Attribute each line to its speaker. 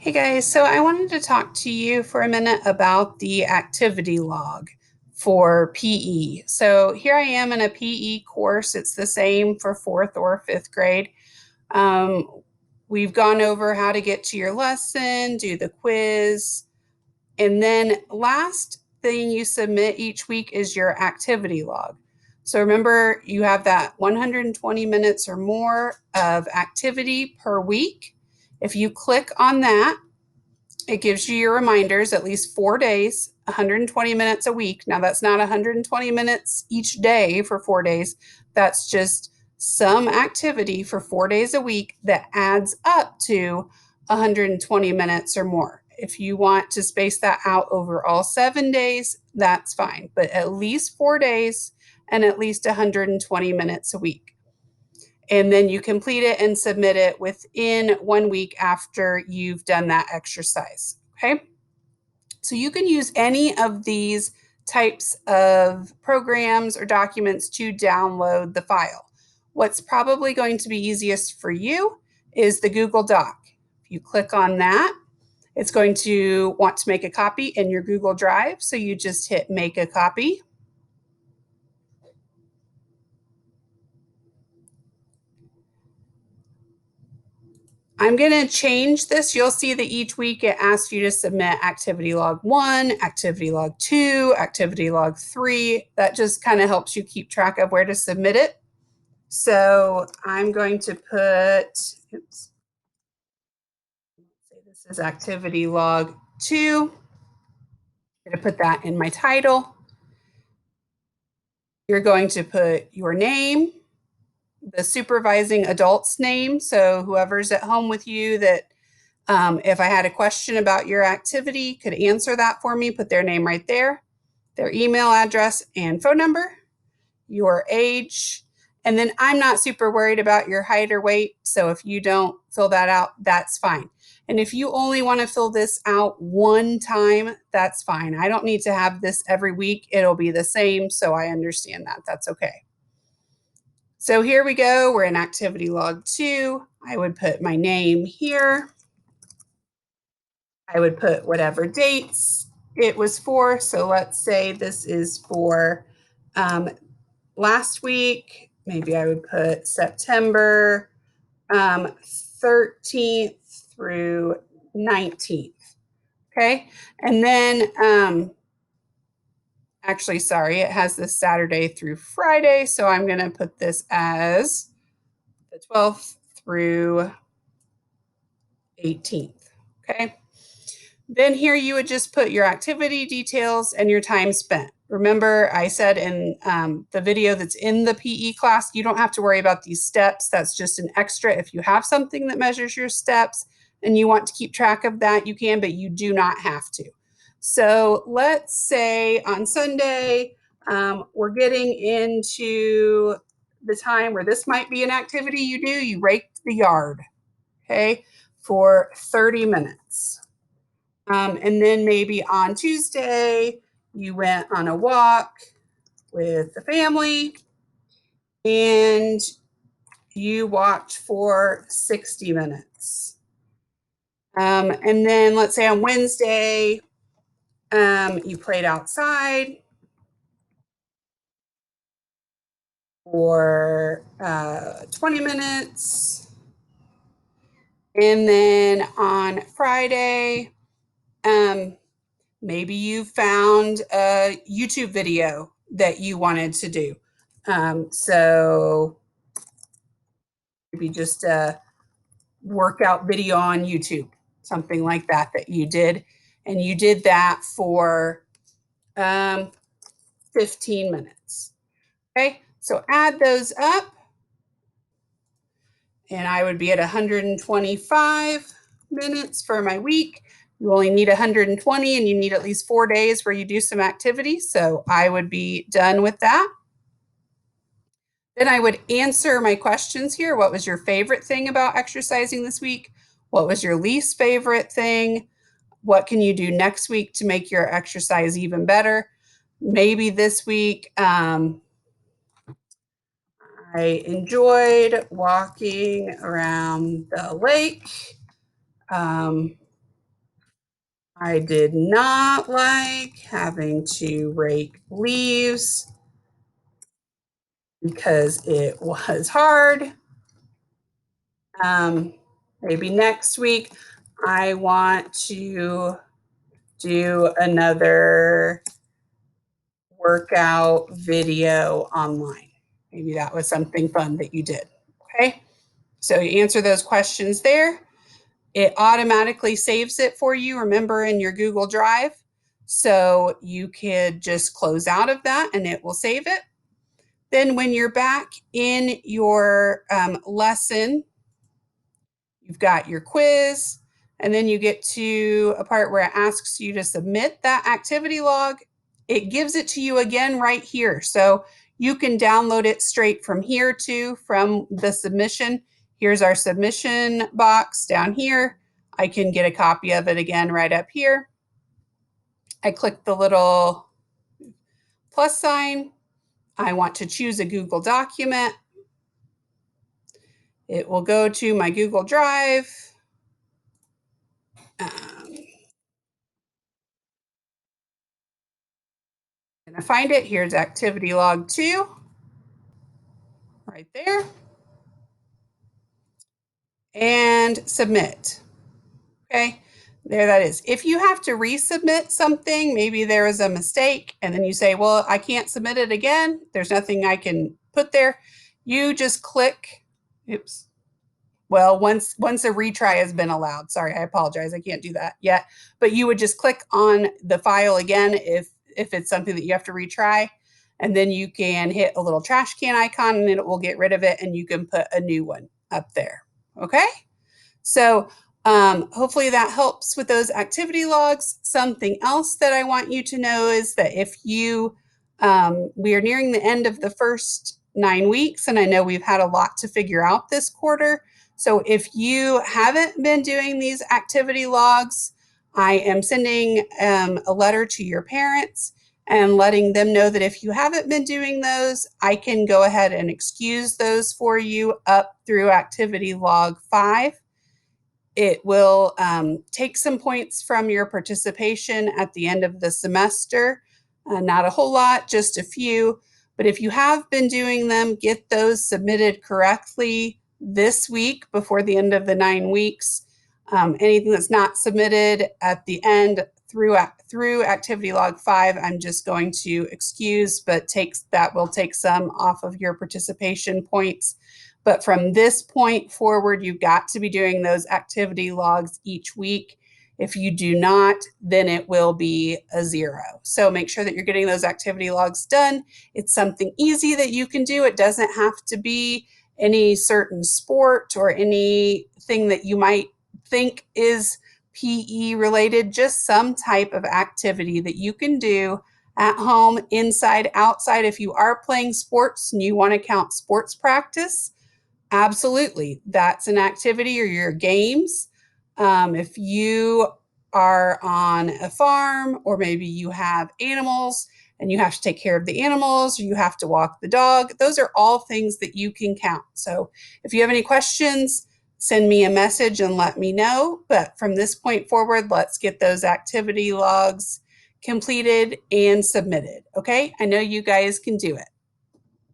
Speaker 1: Hey guys, so I wanted to talk to you for a minute about the activity log for PE. So here I am in a PE course. It's the same for fourth or fifth grade. Um, we've gone over how to get to your lesson, do the quiz, and then last thing you submit each week is your activity log. So remember, you have that 120 minutes or more of activity per week. If you click on that, it gives you your reminders at least 4 days, 120 minutes a week. Now, that's not 120 minutes each day for 4 days. That's just some activity for 4 days a week that adds up to 120 minutes or more. If you want to space that out over all 7 days, that's fine, but at least 4 days and at least 120 minutes a week. And then you complete it and submit it within 1 week after you've done that exercise. Okay. So you can use any of these types of programs or documents to download the file. What's probably going to be easiest for you is the Google Doc. If you click on that, it's going to want to make a copy in your Google Drive. So you just hit make a copy. I'm going to change this. You'll see that each week it asks you to submit activity log 1, activity log 2, activity log 3. That just kind of helps you keep track of where to submit it. So I'm going to put, oops, say this is activity log 2. I'm going to put that in my title. You're going to put your name, the supervising adult's name. So whoever's at home with you that if I had a question about your activity, could answer that for me, put their name right there, their email address and phone number, your age, and then I'm not super worried about your height or weight. So if you don't fill that out, that's fine. And if you only want to fill this out one time, that's fine. I don't need to have this every week. It'll be the same. So I understand that. That's okay. So here we go. We're in activity log 2. I would put my name here. I would put whatever dates it was for. So let's say this is for last week. Maybe I would put September 13th through 19th. Okay. And then actually, sorry, it has this Saturday through Friday. So I'm going to put this as the 12th through 18th. Okay. Then here you would just put your activity details and your time spent. Remember, I said in the video that's in the PE class, you don't have to worry about these steps. That's just an extra. If you have something that measures your steps and you want to keep track of that, you can, but you do not have to. So let's say on Sunday, we're getting into the time where this might be an activity you do. You rake the yard, okay, for 30 minutes. And then maybe on Tuesday, you went on a walk with the family and you walked for 60 minutes. And then let's say on Wednesday, you played outside for 20 minutes. And then on Friday, maybe you found a YouTube video that you wanted to do. So maybe just a workout video on YouTube, something like that that you did. And you did that for 15 minutes. Okay, so add those up. And I would be at 125 minutes for my week. You only need 120 and you need at least 4 days where you do some activity. So I would be done with that. Then I would answer my questions here. What was your favorite thing about exercising this week? What was your least favorite thing? What can you do next week to make your exercise even better? Maybe this week, I enjoyed walking around the lake. I did not like having to rake leaves because it was hard. Maybe next week I want to do another workout video online. Maybe that was something fun that you did. Okay. So you answer those questions there. It automatically saves it for you, remember, in your Google Drive. So you could just close out of that and it will save it. Then when you're back in your lesson, you've got your quiz, and then you get to a part where it asks you to submit that activity log. It gives it to you again right here. So you can download it straight from here too, from the submission. Here's our submission box down here. I can get a copy of it again right up here. I click the little plus sign. I want to choose a Google document. It will go to my Google Drive. And I find it. Here's activity log 2 right there. And submit. Okay, there that is. If you have to resubmit something, maybe there was a mistake, and then you say, well, I can't submit it again. There's nothing I can put there. You just click, oops. Well, once a retry has been allowed. Sorry, I apologize. I can't do that yet. But you would just click on the file again if it's something that you have to retry. And then you can hit a little trash can icon and it will get rid of it and you can put a new one up there. Okay? So hopefully that helps with those activity logs. Something else that I want you to know is that if you, we are nearing the end of the first 9 weeks, and I know we've had a lot to figure out this quarter. So if you haven't been doing these activity logs, I am sending a letter to your parents and letting them know that if you haven't been doing those, I can go ahead and excuse those for you up through activity log 5. It will take some points from your participation at the end of the semester. Not a whole lot, just a few. But if you have been doing them, get those submitted correctly this week before the end of the 9 weeks. Anything that's not submitted at the end through activity log 5, I'm just going to excuse, but that will take some off of your participation points. But from this point forward, you've got to be doing those activity logs each week. If you do not, then it will be a 0. So make sure that you're getting those activity logs done. It's something easy that you can do. It doesn't have to be any certain sport or anything that you might think is PE related, just some type of activity that you can do at home, inside, outside. If you are playing sports and you want to count sports practice, absolutely. That's an activity, or your games. If you are on a farm, or maybe you have animals and you have to take care of the animals, or you have to walk the dog, those are all things that you can count. So if you have any questions, send me a message and let me know. But from this point forward, let's get those activity logs completed and submitted. Okay, I know you guys can do it.